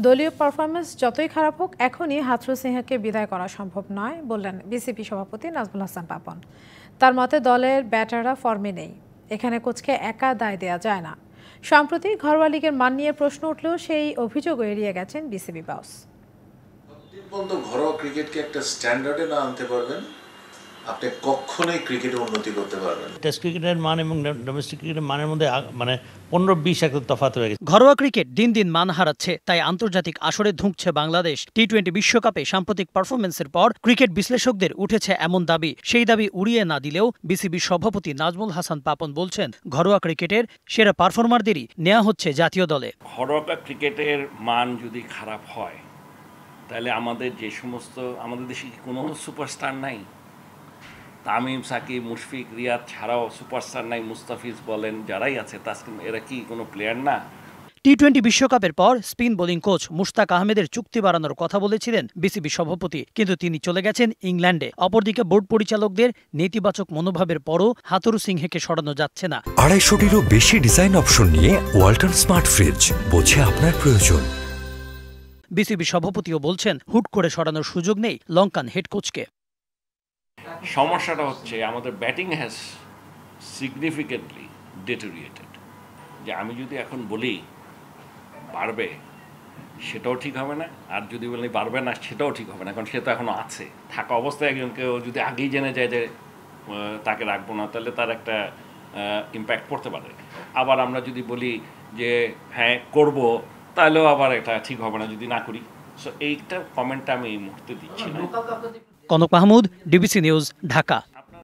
দলীয় পারফরমেন্স যতই খারাপ হোক এখনই হাথরুস সিংহকে বিদায় করা সম্ভব নয় বললেন বিসিবি সভাপতি নাজমুল হাসান পাপন। তার মতে দলের ব্যাটাররা ফর্মে নেই, এখানে কোচকে একা দায় দেওয়া যায় না। সম্প্রতি ঘরোয়া লিগের মান নিয়ে প্রশ্ন উঠলেও সেই অভিযোগও এড়িয়ে গেছেন বিসিবি বস। ঘরোয়া ক্রিকেটকে একটা স্ট্যান্ডার্ডে না আনতে পারবেন, আপনি কখনোই ক্রিকেটে উন্নতি করতে পারবেন। টেস্ট ক্রিকেটের মান এবং ডোমেস্টিক ক্রিকেটের মানের মধ্যে 15-20 একটা তফাৎ হয়ে গেছে। ঘরোয়া ক্রিকেট দিন দিন মান হারাচ্ছে, তাই আন্তর্জাতিক আসরে ধুঁকছে বাংলাদেশ। টি-20 বিশ্বকাপে সাম্প্রতিক পারফরমেন্সের পর ক্রিকেট বিশ্লেষকদের উঠেছে এমন দাবি। সেই দাবি উড়িয়ে না দিলেও বিসিবি সভাপতি নাজমুল হাসান পাপন বলছেন, ঘরোয়া ক্রিকেটের সেরা পারফর্মারদেরই নেওয়া হচ্ছে জাতীয় দলে। ঘরোয়া ক্রিকেটের মান যদি খারাপ হয় তাহলে আমাদের দেশে কি কোনো সুপারস্টার নাই? তামিম, সাকিব, মুশফিক, রিয়াদ ছাড়াও সুপারস্টার নাই? মুস্তাফিজ বলেন, যারাই আছে তাসকিন, এরা কি কোনো প্লেয়ার না? টি-20 বিশ্বকাপের পর স্পিন বোলিং কোচ মুশতাক আহমেদের চুক্তি বাড়ানোর কথা বলেছিলেন বিসিবি সভাপতি, কিন্তু তিনি চলে গেছেন ইংল্যান্ডে। অপরদিকে বোর্ড পরিচালকদের নেতিবাচক মনোভাবের পরও হাথুরু সিংহকে সরানো যাচ্ছে না। 250-টিরও বেশি ডিজাইন অপশন নিয়ে ওয়ালটন স্মার্ট ফ্রিজ, বোঝে আপনার প্রয়োজন। বিসিবি সভাপতিও বলছেন, হুট করে সরানোর সুযোগ নেই লঙ্কান হেড কোচকে। সমস্যাটা হচ্ছে আমাদের ব্যাটিং হ্যাজ সিগনিফিকেন্টলি ডিটোরিয়েটেড। যে আমি যদি এখন বলি বাড়বে, সেটাও ঠিক হবে না, আর যদি বলি বাড়বে না, সেটাও ঠিক হবে না, কারণ সে তো এখনো আছে। থাকা অবস্থায় একজনকে যদি আগেই জেনে যায় যে তাকে রাখবো না, তাহলে তার একটা ইম্প্যাক্ট পড়তে পারে। আবার আমরা যদি বলি যে হ্যাঁ করব, তাহলেও আবার এটা ঠিক হবে না যদি না করি। সো এইটা কমেন্টটা আমি এই মুহূর্তে দিচ্ছি না। Kanak Mahmud, DBC news, Dhaka.